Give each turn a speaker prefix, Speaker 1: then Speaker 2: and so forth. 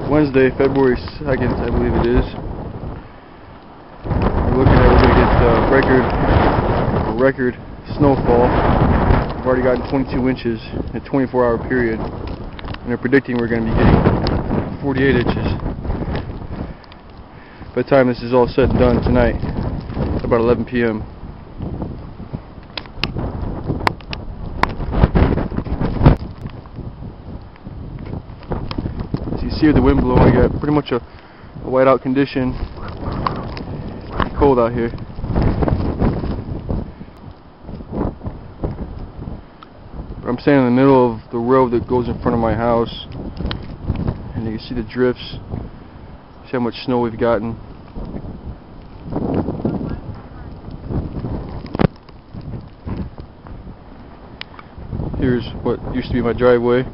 Speaker 1: Wednesday, February 2nd, I believe it is. We're looking at we're going to get record snowfall. We've already gotten 22 inches in a 24-hour period, and they're predicting we're going to be getting 48 inches by the time this is all said and done tonight, about 11 p.m. See the wind blowing. I got pretty much a whiteout condition. It's cold out here. I'm standing in the middle of the road that goes in front of my house, and you can see the drifts. See how much snow we've gotten. Here's what used to be my driveway.